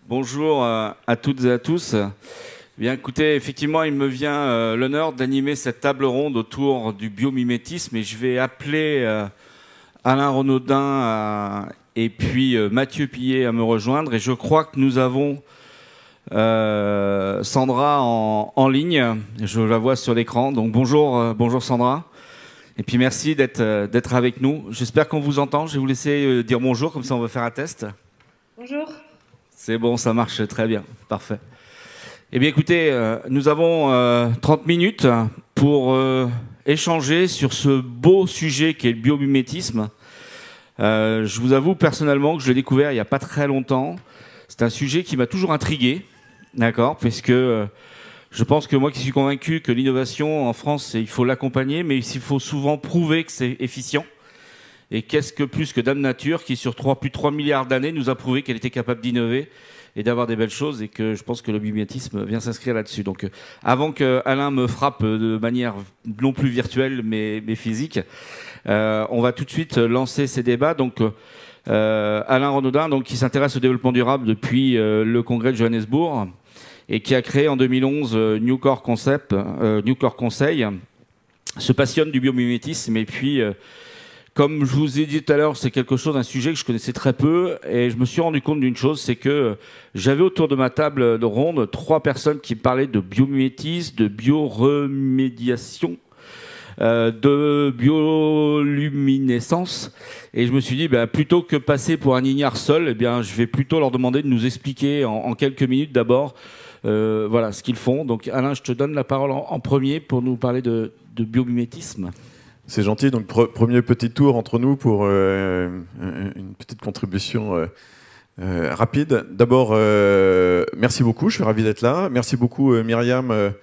Bonjour à toutes et à tous. Bien, écoutez, effectivement, il me vient l'honneur d'animer cette table ronde autour du biomimétisme et je vais appeler Alain Renaudin et puis Mathieu Pillet à me rejoindre. Et je crois que nous avons Sandra en ligne. Je la vois sur l'écran. Donc bonjour, bonjour Sandra. Et puis merci d'être avec nous. J'espère qu'on vous entend. Je vais vous laisser dire bonjour, comme ça on va faire un test. Bonjour. C'est bon, ça marche très bien. Parfait. Eh bien écoutez, nous avons 30 minutes pour échanger sur ce beau sujet qui est le biomimétisme. Je vous avoue personnellement que je l'ai découvert il n'y a pas très longtemps. C'est un sujet qui m'a toujours intrigué, d'accord, puisque je pense que moi qui suis convaincu que l'innovation en France, il faut l'accompagner, mais il faut souvent prouver que c'est efficient. Et qu'est-ce que plus que Dame Nature qui, sur plus de 3 milliards d'années, nous a prouvé qu'elle était capable d'innover et d'avoir des belles choses, et que je pense que le biomimétisme vient s'inscrire là-dessus. Donc avant que Alain me frappe de manière non plus virtuelle mais physique, on va tout de suite lancer ces débats. Donc Alain Renaudin, donc, qui s'intéresse au développement durable depuis le congrès de Johannesburg et qui a créé en 2011 New Core Conseil, se passionne du biomimétisme. Et puis comme je vous ai dit tout à l'heure, c'est un sujet que je connaissais très peu, et je me suis rendu compte d'une chose, c'est que j'avais autour de ma table de ronde 3 personnes qui me parlaient de biomimétisme, de bioremédiation, de bioluminescence, et je me suis dit, plutôt que passer pour un ignare seul, je vais plutôt leur demander de nous expliquer en quelques minutes d'abord, voilà ce qu'ils font. Donc Alain, je te donne la parole en premier pour nous parler de biomimétisme. C'est gentil. Donc, premier petit tour entre nous pour une petite contribution rapide. D'abord, merci beaucoup. Je suis ravi d'être là. Merci beaucoup, Myriam,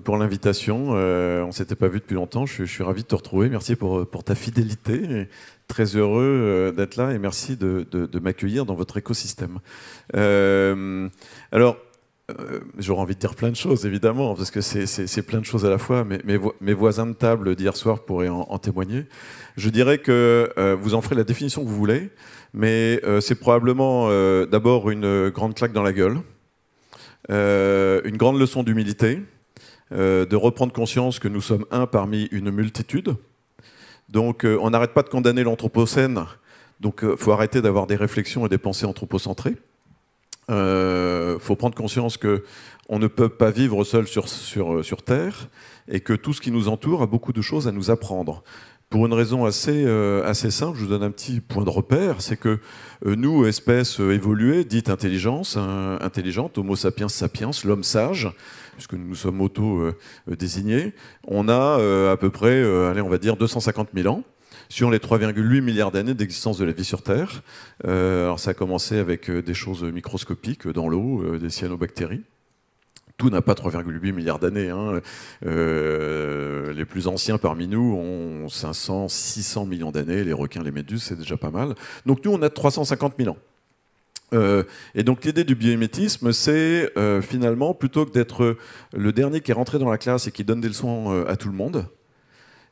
pour l'invitation. On ne s'était pas vu depuis longtemps. Je suis ravi de te retrouver. Merci pour ta fidélité. Très heureux d'être là et merci de m'accueillir dans votre écosystème. Alors, j'aurais envie de dire plein de choses, évidemment, parce que c'est plein de choses à la fois. Mes voisins de table d'hier soir pourraient en témoigner. Je dirais que vous en ferez la définition que vous voulez, mais c'est probablement d'abord une grande claque dans la gueule, une grande leçon d'humilité, de reprendre conscience que nous sommes un parmi une multitude. Donc on n'arrête pas de condamner l'anthropocène, donc il faut arrêter d'avoir des réflexions et des pensées anthropocentrées. Faut prendre conscience qu'on ne peut pas vivre seul sur Terre et que tout ce qui nous entoure a beaucoup de choses à nous apprendre. Pour une raison assez simple, je vous donne un petit point de repère, c'est que nous, espèces évoluées, dites intelligente, Homo sapiens sapiens, l'homme sage, puisque nous nous sommes auto-désignés, on a à peu près, on va dire 250 000 ans. Sur les 3,8 milliards d'années d'existence de la vie sur Terre. Alors ça a commencé avec des choses microscopiques dans l'eau, des cyanobactéries. Tout n'a pas 3,8 milliards d'années. Hein. Les plus anciens parmi nous ont 500, 600 millions d'années. Les requins, les méduses, c'est déjà pas mal. Donc nous, on a 350 000 ans. Et donc l'idée du biomimétisme, c'est finalement, plutôt que d'être le dernier qui est rentré dans la classe et qui donne des leçons à tout le monde,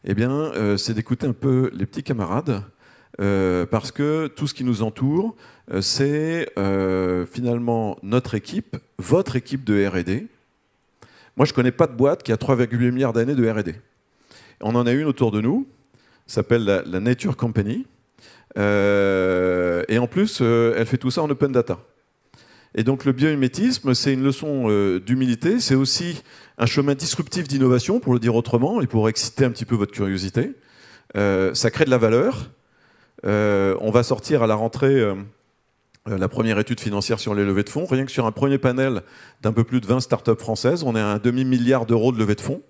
eh bien, c'est d'écouter un peu les petits camarades, parce que tout ce qui nous entoure, c'est finalement notre équipe, votre équipe de R&D. Moi, je ne connais pas de boîte qui a 3,8 milliards d'années de R&D. On en a une autour de nous, s'appelle la Nature Company, et en plus, elle fait tout ça en open data. Et donc le biomimétisme, c'est une leçon d'humilité, c'est aussi un chemin disruptif d'innovation, pour le dire autrement, et pour exciter un petit peu votre curiosité. Ça crée de la valeur. On va sortir à la rentrée la première étude financière sur les levées de fonds. Rien que sur un premier panel d'un peu plus de 20 startups françaises, on est à un demi-milliard d'euros de levée de fonds.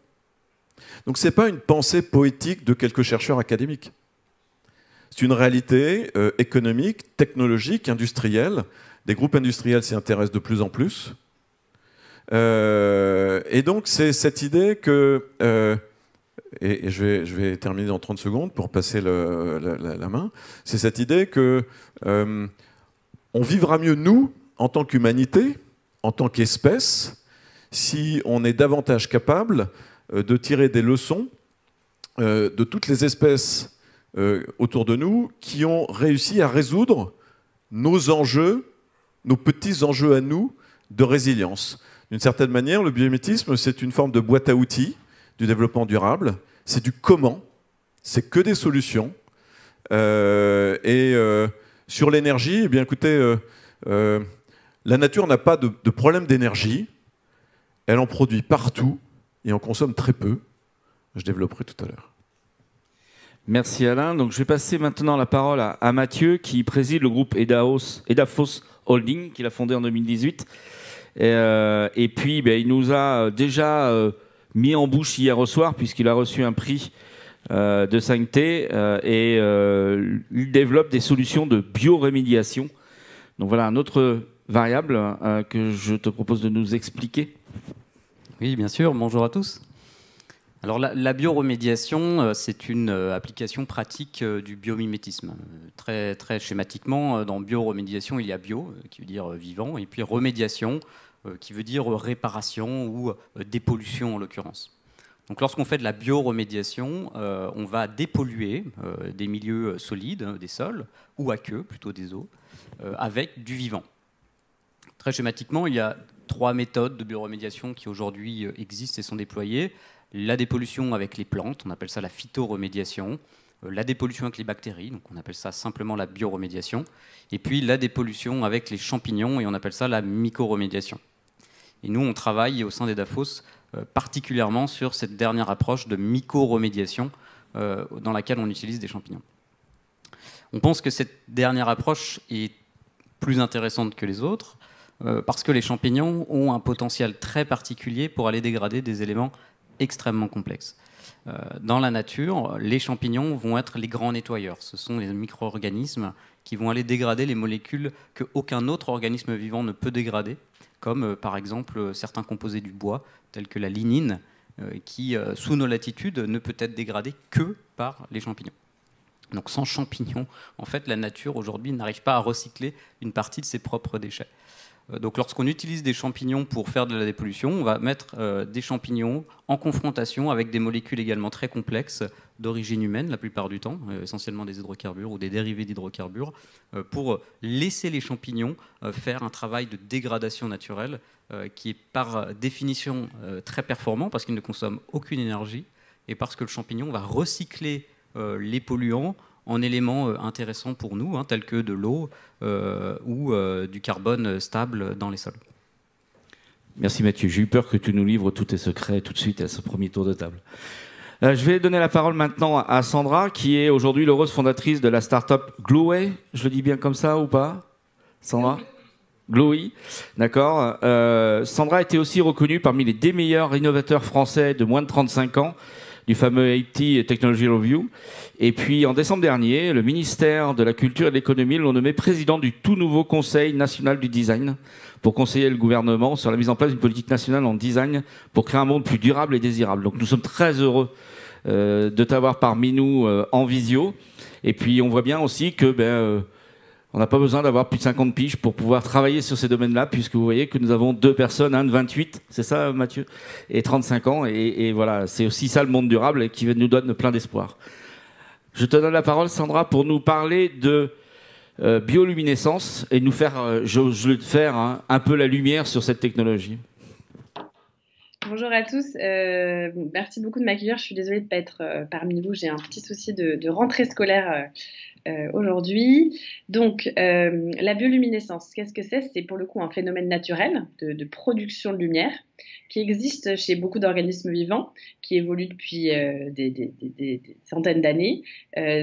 Donc ce n'est pas une pensée poétique de quelques chercheurs académiques. C'est une réalité économique, technologique, industrielle. Des groupes industriels s'y intéressent de plus en plus. Et donc, c'est cette idée que... et je vais terminer dans 30 secondes pour passer la main. C'est cette idée que on vivra mieux, nous, en tant qu'humanité, en tant qu'espèce, si on est davantage capable de tirer des leçons de toutes les espèces autour de nous qui ont réussi à résoudre nos enjeux nos petits enjeux à nous de résilience. D'une certaine manière, le biomimétisme, c'est une forme de boîte à outils du développement durable. C'est du comment, c'est que des solutions. Sur l'énergie, eh bien, écoutez, la nature n'a pas de problème d'énergie. Elle en produit partout et en consomme très peu. Je développerai tout à l'heure. Merci Alain. Donc, je vais passer maintenant la parole à Mathieu, qui préside le groupe Edafos Holding, qu'il a fondé en 2018. Et puis, il nous a déjà mis en bouche hier au soir, puisqu'il a reçu un prix de 5T, il développe des solutions de biorémédiation. Donc voilà, un autre variable que je te propose de nous expliquer. Oui, bien sûr. Bonjour à tous. Alors la bioremédiation, c'est une application pratique du biomimétisme. Très, très schématiquement, dans bioremédiation, il y a bio, qui veut dire vivant, et puis remédiation, qui veut dire réparation ou dépollution en l'occurrence. Donc lorsqu'on fait de la bioremédiation, on va dépolluer des milieux solides, des sols, ou aqueux, plutôt des eaux, avec du vivant. Très schématiquement, il y a 3 méthodes de bioremédiation qui aujourd'hui existent et sont déployées. La dépollution avec les plantes, on appelle ça la phytoremédiation. La dépollution avec les bactéries, donc on appelle ça simplement la bioremédiation. Et puis la dépollution avec les champignons, et on appelle ça la mycoremédiation. Et nous, on travaille au sein d'Edafos particulièrement sur cette dernière approche de mycoremédiation dans laquelle on utilise des champignons. On pense que cette dernière approche est plus intéressante que les autres parce que les champignons ont un potentiel très particulier pour aller dégrader des éléments extrêmement complexes. Dans la nature, les champignons vont être les grands nettoyeurs. Ce sont les micro-organismes qui vont aller dégrader les molécules qu'aucun autre organisme vivant ne peut dégrader, comme par exemple certains composés du bois, tels que la lignine, qui, sous nos latitudes, ne peut être dégradée que par les champignons. Donc sans champignons, en fait, la nature aujourd'hui n'arrive pas à recycler une partie de ses propres déchets. Donc lorsqu'on utilise des champignons pour faire de la dépollution, on va mettre des champignons en confrontation avec des molécules également très complexes d'origine humaine la plupart du temps, essentiellement des hydrocarbures ou des dérivés d'hydrocarbures, pour laisser les champignons faire un travail de dégradation naturelle qui est par définition très performant parce qu'il ne consomme aucune énergie et parce que le champignon va recycler les polluants en éléments intéressants pour nous, tels que de l'eau ou du carbone stable dans les sols. Merci Mathieu. J'ai eu peur que tu nous livres tous tes secrets tout de suite à ce premier tour de table. Je vais donner la parole maintenant à Sandra, qui est aujourd'hui l'heureuse fondatrice de la start-up Gloway. Je le dis bien comme ça ou pas, Sandra? Glowy, d'accord. Sandra a été aussi reconnue parmi les 10 meilleurs innovateurs français de moins de 35 ans du fameux IT Technology Review. Et puis, en décembre dernier, le ministère de la Culture et de l'Économie l'ont nommé président du tout nouveau Conseil national du design pour conseiller le gouvernement sur la mise en place d'une politique nationale en design pour créer un monde plus durable et désirable. Donc, nous sommes très heureux de t'avoir parmi nous en visio. Et puis, on voit bien aussi que on n'a pas besoin d'avoir plus de 50 piges pour pouvoir travailler sur ces domaines-là, puisque vous voyez que nous avons 2 personnes, un de 28, c'est ça Mathieu, et 35 ans, et voilà, c'est aussi ça le monde durable et qui nous donne plein d'espoir. Je te donne la parole Sandra pour nous parler de bioluminescence et nous faire, j'ose le faire, un peu la lumière sur cette technologie. Bonjour à tous, merci beaucoup de m'accueillir, je suis désolée de ne pas être parmi vous, j'ai un petit souci de rentrée scolaire aujourd'hui. Donc, la bioluminescence, qu'est-ce que c'est? C'est pour le coup un phénomène naturel de production de lumière qui existe chez beaucoup d'organismes vivants, qui évoluent depuis des centaines d'années.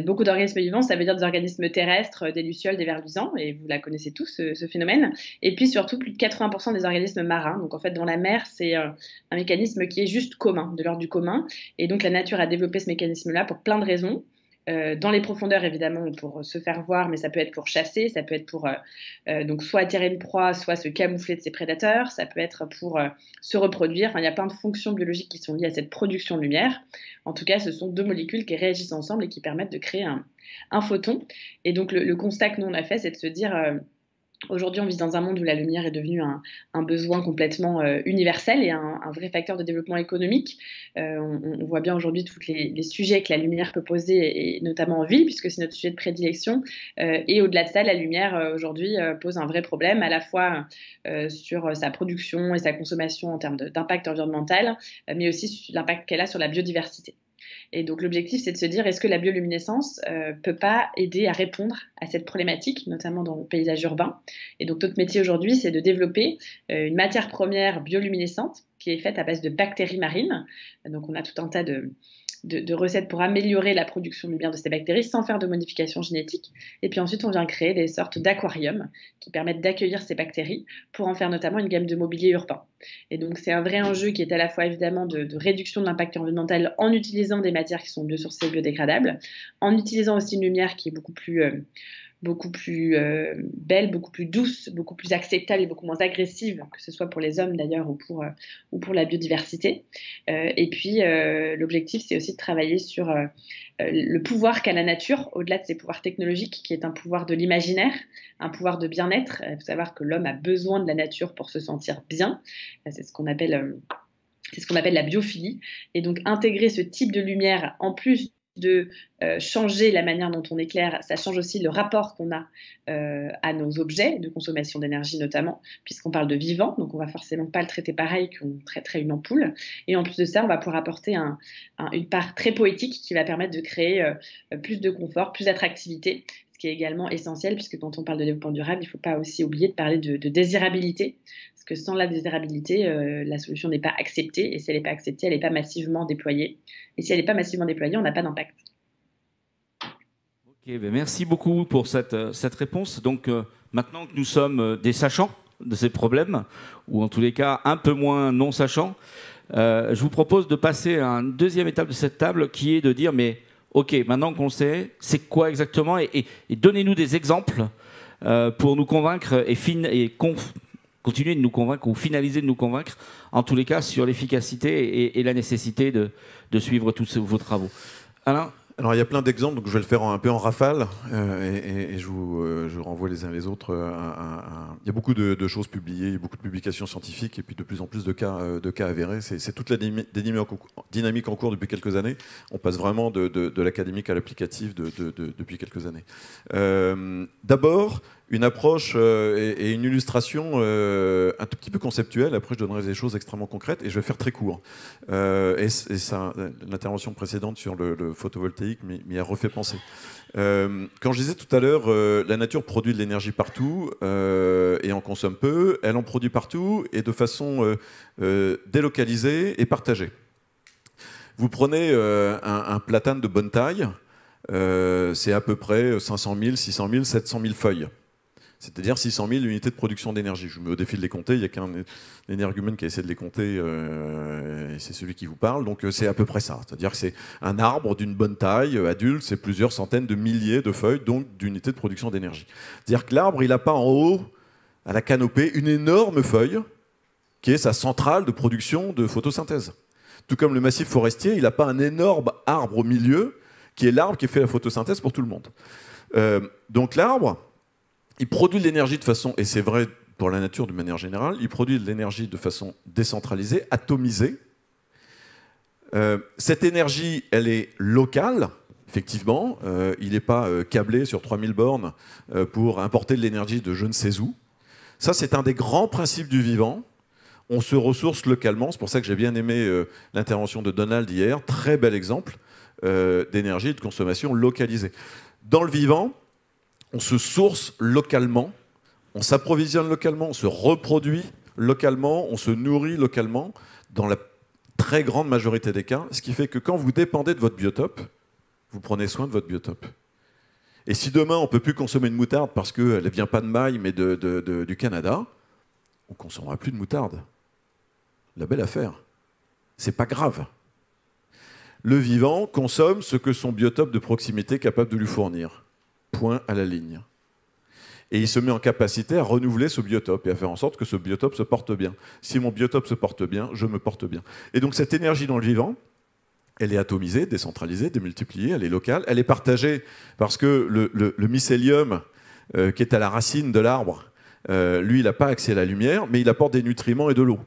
Beaucoup d'organismes vivants, ça veut dire des organismes terrestres, des lucioles, des vers luisants, et vous la connaissez tous, ce phénomène. Et puis surtout, plus de 80% des organismes marins. Donc en fait, dans la mer, c'est un mécanisme qui est juste commun, de l'ordre du commun. Et donc la nature a développé ce mécanisme-là pour plein de raisons. Dans les profondeurs, évidemment, pour se faire voir, mais ça peut être pour chasser, ça peut être pour donc soit attirer une proie, soit se camoufler de ses prédateurs, ça peut être pour se reproduire. Enfin, il y a plein de fonctions biologiques qui sont liées à cette production de lumière. En tout cas, ce sont 2 molécules qui réagissent ensemble et qui permettent de créer un photon. Et donc, le constat que nous, on a fait, c'est de se dire... Aujourd'hui, on vit dans un monde où la lumière est devenue un besoin complètement universel et un vrai facteur de développement économique. On voit bien aujourd'hui tous les sujets que la lumière peut poser, et notamment en ville, puisque c'est notre sujet de prédilection. Et au-delà de ça, la lumière aujourd'hui pose un vrai problème, à la fois sur sa production et sa consommation en termes d'impact environnemental, mais aussi sur l'impact qu'elle a sur la biodiversité. Et donc l'objectif, c'est de se dire, est-ce que la bioluminescence peut pas aider à répondre à cette problématique, notamment dans le paysage urbain. Et donc notre métier aujourd'hui, c'est de développer une matière première bioluminescente qui est faite à base de bactéries marines. Donc on a tout un tas de recettes pour améliorer la production de lumière de ces bactéries sans faire de modification génétique. Et puis ensuite, on vient créer des sortes d'aquariums qui permettent d'accueillir ces bactéries pour en faire notamment une gamme de mobilier urbain. Et donc, c'est un vrai enjeu qui est à la fois évidemment de réduction de l'impact environnemental en utilisant des matières qui sont biosourcées et biodégradables, en utilisant aussi une lumière qui est beaucoup plus belle, beaucoup plus douce, beaucoup plus acceptable et beaucoup moins agressive, que ce soit pour les hommes d'ailleurs ou pour la biodiversité. Et puis l'objectif, c'est aussi de travailler sur le pouvoir qu'a la nature, au-delà de ses pouvoirs technologiques, qui est un pouvoir de l'imaginaire, un pouvoir de bien-être. Il faut savoir que l'homme a besoin de la nature pour se sentir bien. C'est ce qu'on appelle la biophilie. Et donc intégrer ce type de lumière en plus de changer la manière dont on éclaire, ça change aussi le rapport qu'on a à nos objets de consommation d'énergie notamment, puisqu'on parle de vivant, donc on va forcément pas le traiter pareil qu'on traiterait une ampoule. Et en plus de ça, on va pouvoir apporter une part très poétique qui va permettre de créer plus de confort, plus d'attractivité, ce qui est également essentiel, puisque quand on parle de développement durable, il ne faut pas aussi oublier de parler de désirabilité, parce que sans la désirabilité, la solution n'est pas acceptée, et si elle n'est pas acceptée, elle n'est pas massivement déployée. Et si elle n'est pas massivement déployée, on n'a pas d'impact. Ok, ben merci beaucoup pour cette réponse. Donc maintenant que nous sommes des sachants de ces problèmes, ou en tous les cas un peu moins non sachants, je vous propose de passer à une deuxième étape de cette table, qui est de dire, mais ok, maintenant qu'on le sait, c'est quoi exactement, et donnez-nous des exemples pour nous convaincre continuer de nous convaincre ou finaliser de nous convaincre, en tous les cas, sur l'efficacité et la nécessité de suivre tous vos travaux. Alain ? Alors il y a plein d'exemples, donc je vais le faire un peu en rafale, et je vous renvoie les uns les autres. Il y a beaucoup de choses publiées, beaucoup de publications scientifiques, et puis de plus en plus de cas avérés. C'est toute la dynamique en cours depuis quelques années. On passe vraiment de l'académique à l'applicatif depuis quelques années. D'abord, une approche et une illustration un tout petit peu conceptuelle. Après, je donnerai des choses extrêmement concrètes et je vais faire très court. L'intervention précédente sur le photovoltaïque m'y a refait penser. Quand je disais tout à l'heure, la nature produit de l'énergie partout et en consomme peu. Elle en produit partout et de façon délocalisée et partagée. Vous prenez un platane de bonne taille, c'est à peu près 500 000, 600 000, 700 000 feuilles. C'est-à-dire 600 000 unités de production d'énergie. Je me mets au défi de les compter, il n'y a qu'un énergumène qui a essayé de les compter, et c'est celui qui vous parle, donc c'est à peu près ça. C'est-à-dire que c'est un arbre d'une bonne taille, adulte, c'est plusieurs centaines de milliers de feuilles, donc d'unités de production d'énergie. C'est-à-dire que l'arbre, il n'a pas en haut, à la canopée, une énorme feuille, qui est sa centrale de production de photosynthèse. Tout comme le massif forestier, il n'a pas un énorme arbre au milieu, qui est l'arbre qui fait la photosynthèse pour tout le monde. Donc l'arbre, il produit de l'énergie de façon, et c'est vrai pour la nature de manière générale, il produit de l'énergie de façon décentralisée, atomisée. Cette énergie, elle est locale, effectivement. Il n'est pas câblé sur 3000 bornes pour importer de l'énergie de je ne sais où. Ça, c'est un des grands principes du vivant. On se ressource localement. C'est pour ça que j'ai bien aimé l'intervention de Donald hier. Très bel exemple d'énergie et de consommation localisée. Dans le vivant, on se source localement, on s'approvisionne localement, on se reproduit localement, on se nourrit localement, dans la très grande majorité des cas, ce qui fait que quand vous dépendez de votre biotope, vous prenez soin de votre biotope. Et si demain on ne peut plus consommer une moutarde parce qu'elle ne vient pas de Maille mais du Canada, on ne consommera plus de moutarde. La belle affaire. C'est pas grave. Le vivant consomme ce que son biotope de proximité est capable de lui fournir. Point à la ligne. Et il se met en capacité à renouveler ce biotope et à faire en sorte que ce biotope se porte bien. Si mon biotope se porte bien, je me porte bien. Et donc cette énergie dans le vivant, elle est atomisée, décentralisée, démultipliée, elle est locale, elle est partagée parce que le mycélium qui est à la racine de l'arbre lui, il n'a pas accès à la lumière, mais il apporte des nutriments et de l'eau.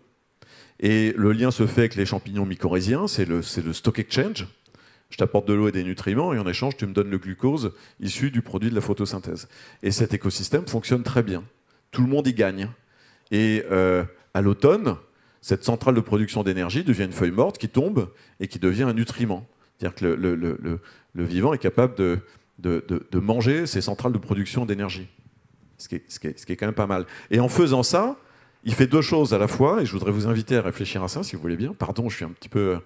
Et le lien se fait avec les champignons mycorhiziens, c'est le stock exchange. Je t'apporte de l'eau et des nutriments, et en échange, tu me donnes le glucose issu du produit de la photosynthèse. Et cet écosystème fonctionne très bien. Tout le monde y gagne. Et à l'automne, cette centrale de production d'énergie devient une feuille morte qui tombe et qui devient un nutriment. C'est-à-dire que le vivant est capable de manger ces centrales de production d'énergie. Ce qui est quand même pas mal. Et en faisant ça, il fait deux choses à la fois, et je voudrais vous inviter à réfléchir à ça, si vous voulez bien. Pardon, je suis un petit peu...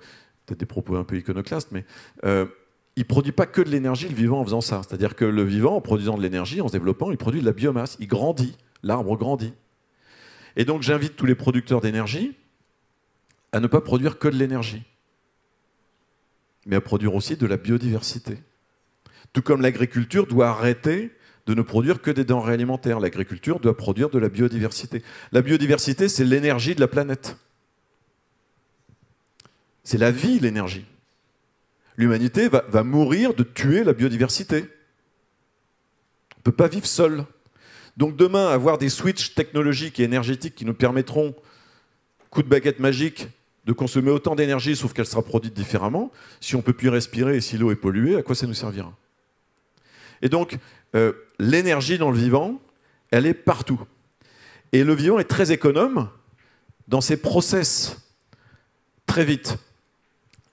peut-être des propos un peu iconoclastes, mais il ne produit pas que de l'énergie, le vivant, en faisant ça. C'est-à-dire que le vivant, en produisant de l'énergie, en se développant, il produit de la biomasse. Il grandit. L'arbre grandit. Et donc, j'invite tous les producteurs d'énergie à ne pas produire que de l'énergie, mais à produire aussi de la biodiversité. Tout comme l'agriculture doit arrêter de ne produire que des denrées alimentaires. L'agriculture doit produire de la biodiversité. La biodiversité, c'est l'énergie de la planète. C'est la vie, l'énergie. L'humanité va mourir de tuer la biodiversité. On ne peut pas vivre seul. Donc demain, avoir des switches technologiques et énergétiques qui nous permettront, coup de baguette magique, de consommer autant d'énergie, sauf qu'elle sera produite différemment, si on ne peut plus respirer et si l'eau est polluée, à quoi ça nous servira? Et donc, l'énergie dans le vivant, elle est partout. Et le vivant est très économe dans ses process. Très vite.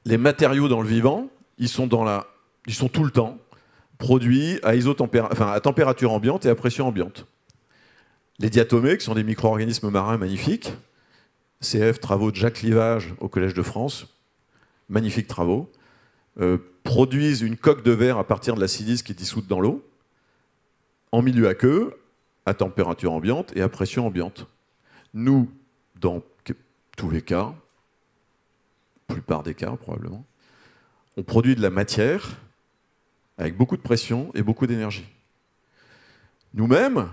Les matériaux dans le vivant, ils sont tout le temps produits à température ambiante et à pression ambiante. Les diatomées, qui sont des micro-organismes marins magnifiques, CF, travaux de Jacques Livage au Collège de France, magnifiques travaux, produisent une coque de verre à partir de la silice qui est dissoute dans l'eau, en milieu aqueux, à température ambiante et à pression ambiante. Nous, dans tous les cas, la plupart des cas probablement, on produit de la matière avec beaucoup de pression et beaucoup d'énergie. Nous-mêmes,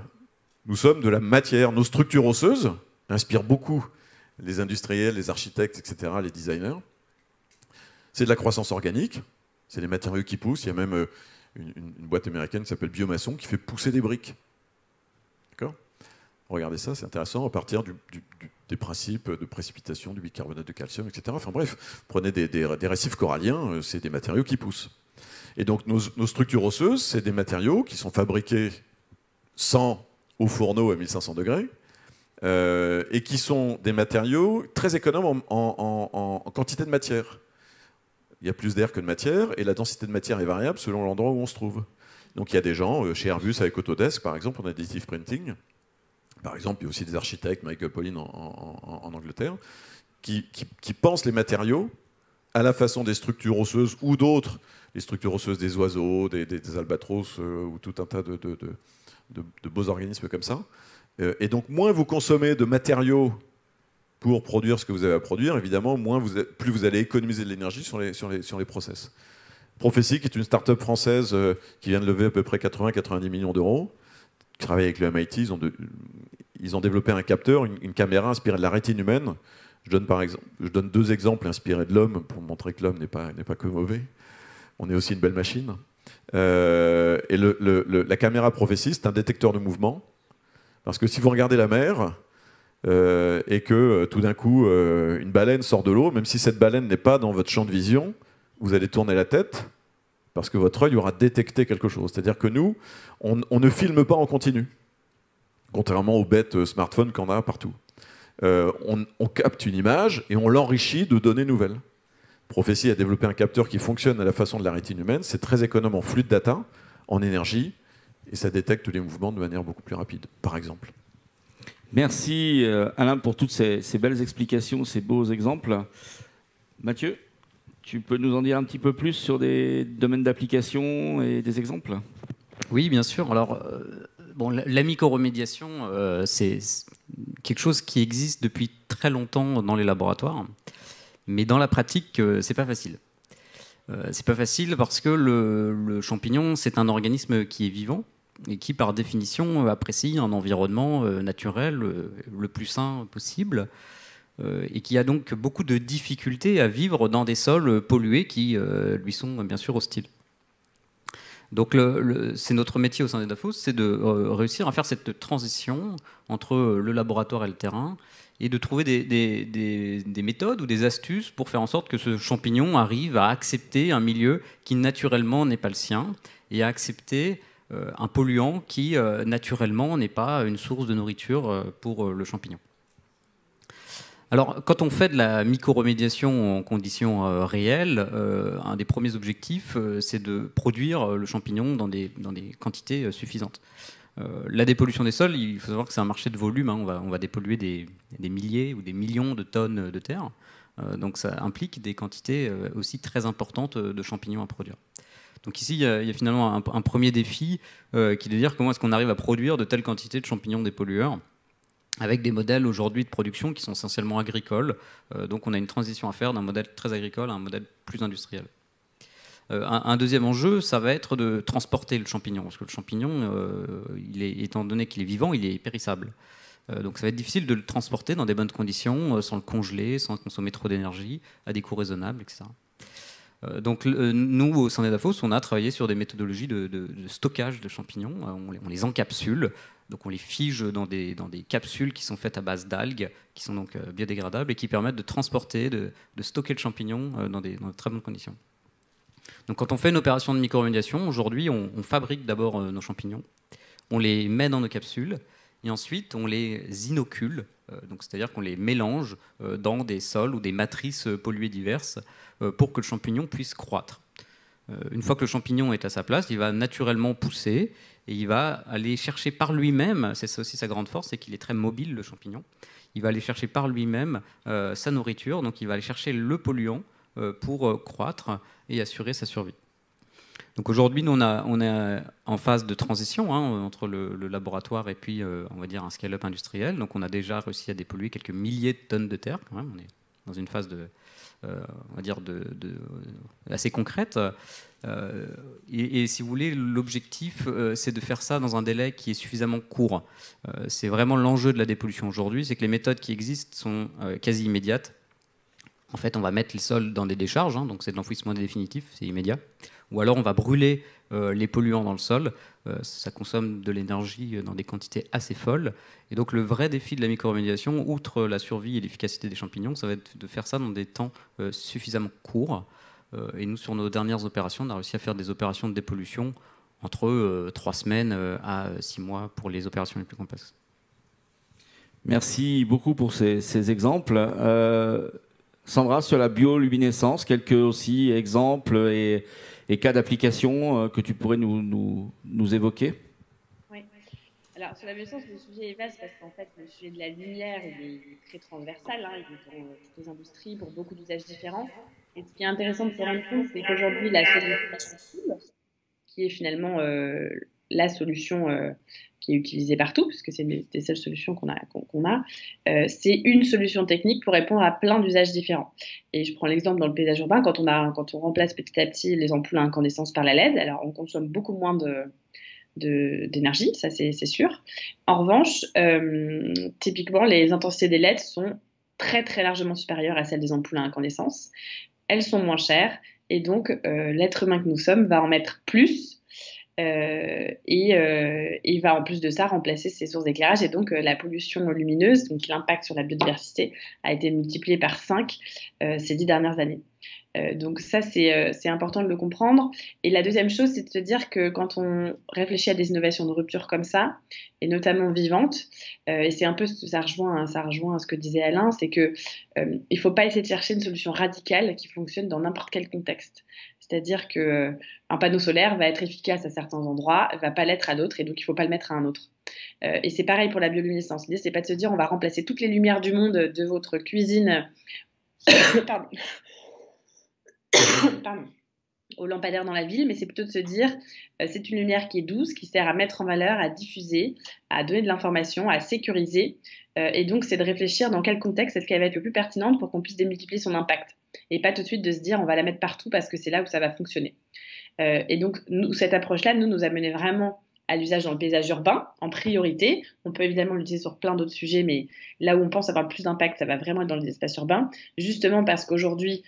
nous sommes de la matière. Nos structures osseuses inspirent beaucoup les industriels, les architectes, etc., les designers. C'est de la croissance organique, c'est des matériaux qui poussent. Il y a même une boîte américaine qui s'appelle Biomaçon qui fait pousser des briques. D'accord ? Regardez ça, c'est intéressant, à partir des principes de précipitation du bicarbonate de calcium, etc. Enfin bref, prenez des récifs coralliens, c'est des matériaux qui poussent. Et donc nos structures osseuses, c'est des matériaux qui sont fabriqués sans au fourneau à 1500 degrés, et qui sont des matériaux très économes en quantité de matière. Il y a plus d'air que de matière, et la densité de matière est variable selon l'endroit où on se trouve. Donc il y a des gens, chez Airbus avec Autodesk par exemple, en additive printing, par exemple, il y a aussi des architectes, Michael Pollan en Angleterre, qui pensent les matériaux à la façon des structures osseuses ou d'autres, les structures osseuses des oiseaux, des albatros, ou tout un tas de beaux organismes comme ça. Et donc, moins vous consommez de matériaux pour produire ce que vous avez à produire, évidemment, plus vous allez économiser de l'énergie sur les process. Prophecy, qui est une start-up française qui vient de lever à peu près 80-90 millions d'euros, qui travaille avec le MIT, ils ont développé un capteur, une caméra inspirée de la rétine humaine. Je donne deux exemples inspirés de l'homme pour montrer que l'homme n'est pas que mauvais. On est aussi une belle machine. Et la caméra Prophecy, c'est un détecteur de mouvement. Parce que si vous regardez la mer et que tout d'un coup une baleine sort de l'eau, même si cette baleine n'est pas dans votre champ de vision, vous allez tourner la tête parce que votre œil aura détecté quelque chose. C'est-à-dire que nous, on ne filme pas en continu, contrairement aux bêtes smartphones qu'on a partout. On capte une image et on l'enrichit de données nouvelles. Prophecy a développé un capteur qui fonctionne à la façon de la rétine humaine. C'est très économe en flux de data, en énergie, et ça détecte les mouvements de manière beaucoup plus rapide, par exemple. Merci Alain pour toutes ces belles explications, ces beaux exemples. Mathieu, tu peux nous en dire un petit peu plus sur des domaines d'application et des exemples ? Oui, bien sûr. Alors, la mycoremédiation, c'est quelque chose qui existe depuis très longtemps dans les laboratoires, mais dans la pratique, c'est pas facile. C'est pas facile parce que le champignon, c'est un organisme qui est vivant et qui, par définition, apprécie un environnement naturel le plus sain possible, et qui a donc beaucoup de difficultés à vivre dans des sols pollués qui lui sont bien sûr hostiles. Donc c'est notre métier au sein d'Edafos, c'est de réussir à faire cette transition entre le laboratoire et le terrain, et de trouver des méthodes ou des astuces pour faire en sorte que ce champignon arrive à accepter un milieu qui naturellement n'est pas le sien, et à accepter un polluant qui naturellement n'est pas une source de nourriture pour le champignon. Alors, quand on fait de la mycoremédiation en conditions réelles, un des premiers objectifs, c'est de produire le champignon dans des quantités suffisantes. La dépollution des sols, il faut savoir que c'est un marché de volume, hein. On va dépolluer des milliers ou des millions de tonnes de terre. Donc ça implique des quantités aussi très importantes de champignons à produire. Donc ici, il y a finalement un premier défi qui est de dire comment est-ce qu'on arrive à produire de telles quantités de champignons dépollueurs, avec des modèles aujourd'hui de production qui sont essentiellement agricoles. Donc on a une transition à faire d'un modèle très agricole à un modèle plus industriel. Un deuxième enjeu, ça va être de transporter le champignon, parce que le champignon, étant donné qu'il est vivant, il est périssable. Donc ça va être difficile de le transporter dans des bonnes conditions, sans le congeler, sans consommer trop d'énergie, à des coûts raisonnables, etc. Donc nous, au sein d'Edafos, on a travaillé sur des méthodologies de stockage de champignons. On les encapsule, donc on les fige dans des capsules qui sont faites à base d'algues, qui sont donc biodégradables et qui permettent de transporter, de stocker le champignon dans de très bonnes conditions. Donc quand on fait une opération de mycoremédiation, aujourd'hui, on fabrique d'abord nos champignons, on les met dans nos capsules, et ensuite on les inocule, donc c'est-à-dire qu'on les mélange dans des sols ou des matrices polluées diverses pour que le champignon puisse croître. Une fois que le champignon est à sa place, il va naturellement pousser et il va aller chercher par lui-même, c'est aussi sa grande force, c'est qu'il est très mobile, le champignon, il va aller chercher par lui-même sa nourriture, donc il va aller chercher le polluant pour croître et assurer sa survie. Donc aujourd'hui, nous, on est en phase de transition entre le laboratoire et puis, on va dire, un scale-up industriel. Donc on a déjà réussi à dépolluer quelques milliers de tonnes de terre, quand même. On est dans une phase on va dire assez concrète. Et si vous voulez, l'objectif, c'est de faire ça dans un délai qui est suffisamment court. C'est vraiment l'enjeu de la dépollution aujourd'hui, c'est que les méthodes qui existent sont quasi immédiates. En fait, on va mettre les sols dans des décharges, donc c'est de l'enfouissement définitif, c'est immédiat. Ou alors on va brûler les polluants dans le sol. Ça consomme de l'énergie dans des quantités assez folles. Et donc le vrai défi de la mycoremédiation, outre la survie et l'efficacité des champignons, ça va être de faire ça dans des temps suffisamment courts. Et nous, sur nos dernières opérations, on a réussi à faire des opérations de dépollution entre 3 semaines à 6 mois pour les opérations les plus complexes. Merci beaucoup pour ces exemples. Sandra, sur la bioluminescence, quelques aussi exemples et cas d'application que tu pourrais nous évoquer? Oui. Alors, sur la bioluminescence, le sujet est vaste parce qu'en fait, le sujet de la lumière, il est très transversal. Il est dans toutes les industries pour beaucoup d'usages différents. Et ce qui est intéressant de se rendre compte, c'est qu'aujourd'hui, la solution qui est finalement la solution qui est utilisée partout, puisque c'est une des seules solutions qu'on a, c'est une solution technique pour répondre à plein d'usages différents. Et je prends l'exemple dans le paysage urbain, quand on remplace petit à petit les ampoules à incandescence par la LED, alors on consomme beaucoup moins d'énergie, ça c'est sûr. En revanche, typiquement, les intensités des LED sont très très largement supérieures à celles des ampoules à incandescence. Elles sont moins chères, et donc l'être humain que nous sommes va en mettre plus, et va en plus de ça remplacer ses sources d'éclairage, et donc la pollution lumineuse, donc l'impact sur la biodiversité, a été multiplié par 5 ces 10 dernières années. Donc ça, c'est important de le comprendre. Et la deuxième chose, c'est de se dire que quand on réfléchit à des innovations de rupture comme ça, et notamment vivantes, et c'est un peu, ça rejoint ce que disait Alain, c'est que il faut pas essayer de chercher une solution radicale qui fonctionne dans n'importe quel contexte. C'est-à-dire que un panneau solaire va être efficace à certains endroits, va pas l'être à d'autres, et donc il faut pas le mettre à un autre. Et c'est pareil pour la bioluminescence. L'idée, c'est pas de se dire on va remplacer toutes les lumières du monde de votre cuisine pardon. Pardon, au lampadaire dans la ville, mais c'est plutôt de se dire c'est une lumière qui est douce, qui sert à mettre en valeur, à diffuser, à donner de l'information, à sécuriser. Et donc, c'est de réfléchir dans quel contexte est-ce qu'elle va être le plus pertinente pour qu'on puisse démultiplier son impact. Et pas tout de suite de se dire on va la mettre partout parce que c'est là où ça va fonctionner. Et donc, cette approche-là, nous a mené vraiment à l'usage dans le paysage urbain, en priorité. On peut évidemment l'utiliser sur plein d'autres sujets, mais là où on pense avoir le plus d'impact, ça va vraiment être dans les espaces urbains, justement parce qu'aujourd'hui,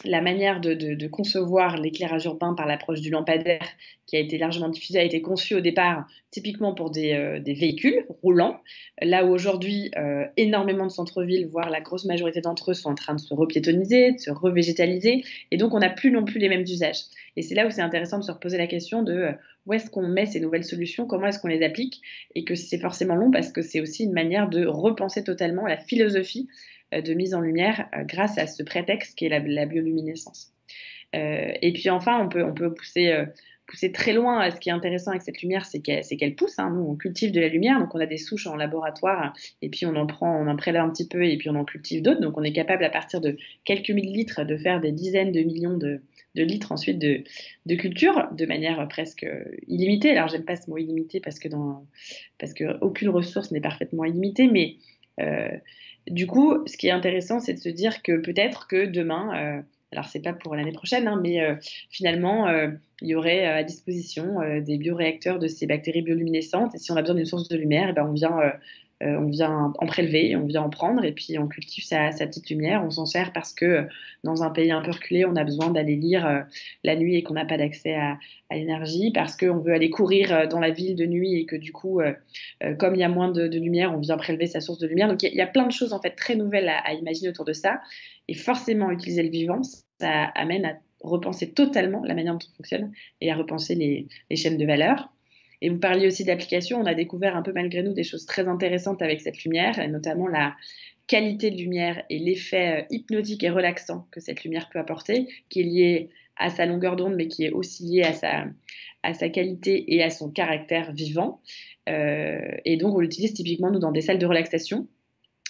la manière de concevoir l'éclairage urbain par l'approche du lampadaire qui a été largement diffusée a été conçue au départ typiquement pour des véhicules roulants, là où aujourd'hui énormément de centres-villes, voire la grosse majorité d'entre eux sont en train de se repiétoniser, de se revégétaliser, et donc on n'a plus non plus les mêmes usages. Et c'est là où c'est intéressant de se reposer la question de où est-ce qu'on met ces nouvelles solutions, comment est-ce qu'on les applique, et que c'est forcément long parce que c'est aussi une manière de repenser totalement la philosophie de mise en lumière grâce à ce prétexte qui est la bioluminescence. Et puis enfin, on peut pousser très loin. Ce qui est intéressant avec cette lumière, c'est qu'elle pousse. Hein. Nous, on cultive de la lumière, donc on a des souches en laboratoire, et puis on en prélève un petit peu, et puis on en cultive d'autres. Donc on est capable, à partir de quelques millilitres, de faire des dizaines de millions de litres ensuite de culture, de manière presque illimitée. Alors j'aime pas ce mot illimité parce que aucune ressource n'est parfaitement illimitée, mais du coup, ce qui est intéressant, c'est de se dire que peut-être que demain, alors c'est pas pour l'année prochaine, hein, mais finalement, il y aurait à disposition des bioréacteurs de ces bactéries bioluminescentes. Et si on a besoin d'une source de lumière, eh ben, on vient en prélever, on vient en prendre, et puis on cultive sa petite lumière. On s'en sert parce que dans un pays un peu reculé, on a besoin d'aller lire la nuit et qu'on n'a pas d'accès à l'énergie, parce qu'on veut aller courir dans la ville de nuit et que du coup, comme il y a moins de lumière, on vient prélever sa source de lumière. Donc il y a plein de choses en fait très nouvelles à imaginer autour de ça. Et forcément, utiliser le vivant, ça amène à repenser totalement la manière dont on fonctionne et à repenser les chaînes de valeur. Et vous parliez aussi d'applications. On a découvert un peu malgré nous des choses très intéressantes avec cette lumière, et notamment la qualité de lumière et l'effet hypnotique et relaxant que cette lumière peut apporter, qui est lié à sa longueur d'onde, mais qui est aussi lié à sa qualité et à son caractère vivant. Et donc, on l'utilise typiquement, nous, dans des salles de relaxation.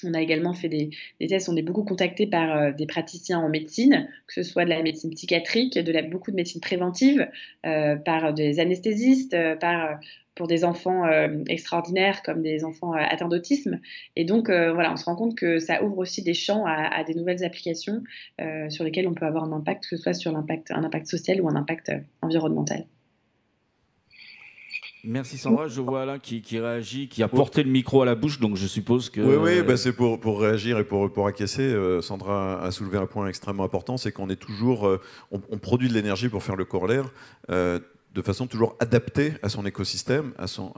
On a également fait des tests, on est beaucoup contacté par des praticiens en médecine, que ce soit de la médecine psychiatrique, beaucoup de médecine préventive, par des anesthésistes, pour des enfants extraordinaires comme des enfants atteints d'autisme. Et donc, voilà, on se rend compte que ça ouvre aussi des champs à des nouvelles applications sur lesquelles on peut avoir un impact, que ce soit sur un impact social ou un impact environnemental. Merci Sandra, je vois Alain qui réagit, qui a porté le micro à la bouche, donc je suppose que... Oui, bah c'est pour réagir et pour acquiescer. Sandra a soulevé un point extrêmement important, c'est qu'on est toujours... on produit de l'énergie pour faire le corollaire de façon toujours adaptée à son écosystème, à son...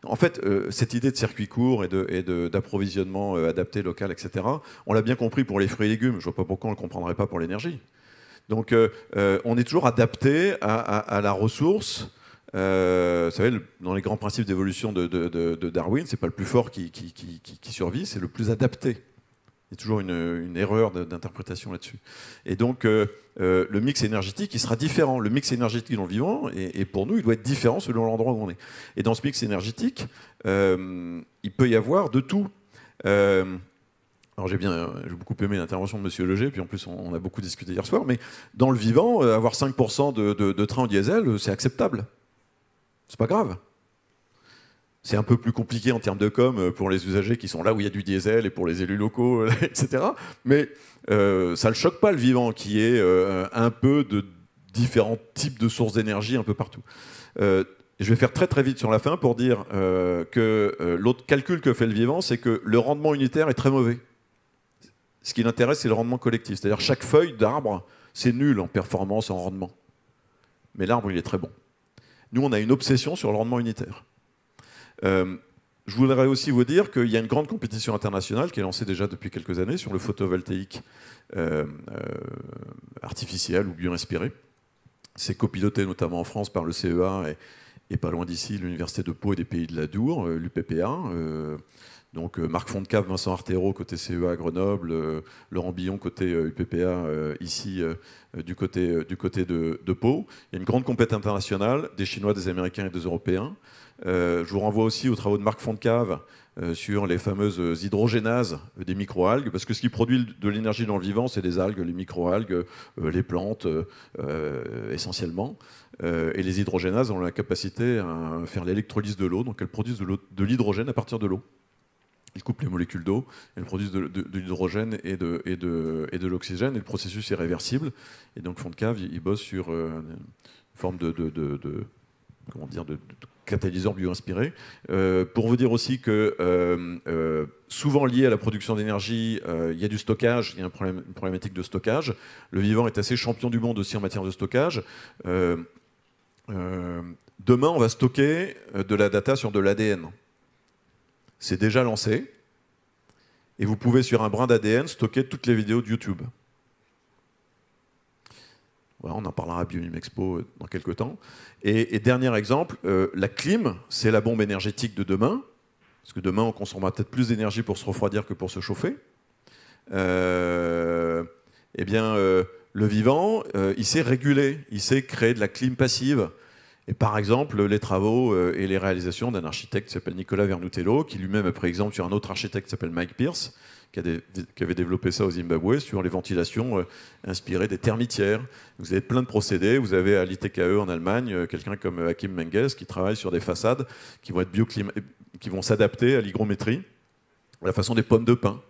En fait, cette idée de circuit court et d'approvisionnement adapté, local, etc., on l'a bien compris pour les fruits et légumes. Je ne vois pas pourquoi on ne le comprendrait pas pour l'énergie. Donc, on est toujours adapté à la ressource. Vous savez, dans les grands principes d'évolution de Darwin, c'est pas le plus fort qui survit, c'est le plus adapté. Il y a toujours une erreur d'interprétation là-dessus. Et donc, le mix énergétique, il sera différent. Le mix énergétique dans le vivant, et pour nous, il doit être différent selon l'endroit où on est. Et dans ce mix énergétique, il peut y avoir de tout. Alors j'ai beaucoup aimé l'intervention de M. Leger, puis en plus on a beaucoup discuté hier soir, mais dans le vivant, avoir 5% de train au diesel, c'est acceptable. C'est pas grave. C'est un peu plus compliqué en termes de com pour les usagers qui sont là où il y a du diesel et pour les élus locaux, etc. Mais ça ne le choque pas le vivant qui est un peu de différents types de sources d'énergie un peu partout. Je vais faire très très vite sur la fin pour dire que l'autre calcul que fait le vivant, c'est que le rendement unitaire est très mauvais. Ce qui l'intéresse, c'est le rendement collectif. C'est-à-dire chaque feuille d'arbre, c'est nul en performance, en rendement. Mais l'arbre, il est très bon. Nous, on a une obsession sur le rendement unitaire. Je voudrais aussi vous dire qu'il y a une grande compétition internationale qui est lancée déjà depuis quelques années sur le photovoltaïque artificiel ou bioinspiré. C'est copiloté notamment en France par le CEA et pas loin d'ici, l'Université de Pau et des Pays de l'Adour, l'UPPA. Donc Marc Fontcave, Vincent Artero côté CEA à Grenoble, Laurent Billon côté UPPA ici du côté de Pau. Il y a une grande compétition internationale des Chinois, des Américains et des Européens. Je vous renvoie aussi aux travaux de Marc Fontcave sur les fameuses hydrogénases des microalgues, parce que ce qui produit de l'énergie dans le vivant, c'est les algues, les microalgues, les plantes essentiellement. Et les hydrogénases ont la capacité à faire l'électrolyse de l'eau, donc elles produisent de l'hydrogène à partir de l'eau. Ils coupent les molécules d'eau, elles produisent de l'hydrogène et de l'oxygène, et le processus est réversible. Et donc Fontcave, il bosse sur une forme de catalyseurs bio-inspirés. Pour vous dire aussi que souvent lié à la production d'énergie, il y a du stockage, il y a une problématique de stockage. Le vivant est assez champion du monde aussi en matière de stockage. Demain, on va stocker de la data sur de l'ADN. C'est déjà lancé. Et vous pouvez, sur un brin d'ADN, stocker toutes les vidéos de YouTube. Voilà, on en parlera à Biomime Expo dans quelques temps. Et dernier exemple, la clim, c'est la bombe énergétique de demain. Parce que demain, on consommera peut-être plus d'énergie pour se refroidir que pour se chauffer. Le vivant, il sait réguler, il sait créer de la clim passive. Et par exemple, les travaux et les réalisations d'un architecte qui s'appelle Nicolas Vernutello, qui lui-même a pris exemple sur un autre architecte qui s'appelle Mike Pierce, qui avait développé ça au Zimbabwe sur les ventilations inspirées des termitières. Vous avez plein de procédés. Vous avez à l'ITKE en Allemagne quelqu'un comme Hakim Menges qui travaille sur des façades qui vont être qui vont s'adapter à l'hygrométrie, à la façon des pommes de pin,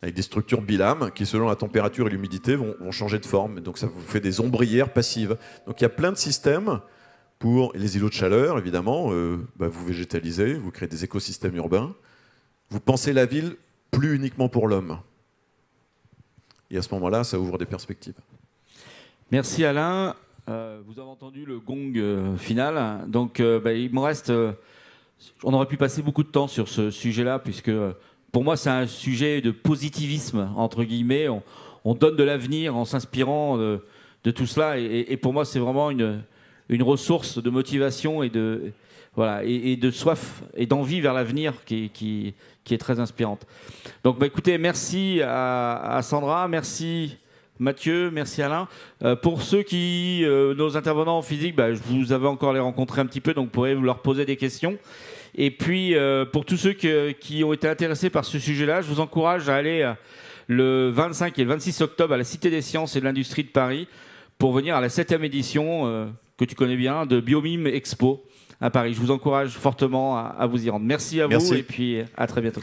avec des structures bilames qui, selon la température et l'humidité, vont changer de forme. Donc ça vous fait des ombrières passives. Donc il y a plein de systèmes pour les îlots de chaleur, évidemment. Vous végétalisez, vous créez des écosystèmes urbains. Vous pensez la ville plus uniquement pour l'homme. Et à ce moment-là, ça ouvre des perspectives. Merci Alain. Vous avez entendu le gong final. Donc il me reste... on aurait pu passer beaucoup de temps sur ce sujet-là, puisque pour moi, c'est un sujet de positivisme, entre guillemets. On donne de l'avenir en s'inspirant de tout cela. Et pour moi, c'est vraiment une ressource de motivation et de soif et d'envie vers l'avenir qui est très inspirante. Donc écoutez, merci à Sandra, merci Mathieu, merci Alain. Pour ceux nos intervenants en physique, vous avez encore les rencontrer un petit peu, donc vous pourrez leur poser des questions. Et puis pour tous ceux qui ont été intéressés par ce sujet-là, je vous encourage à aller le 25 et le 26 octobre à la Cité des Sciences et de l'Industrie de Paris pour venir à la 7e édition que tu connais bien de Biomime Expo à Paris. Je vous encourage fortement à vous y rendre. Merci à vous et puis à très bientôt.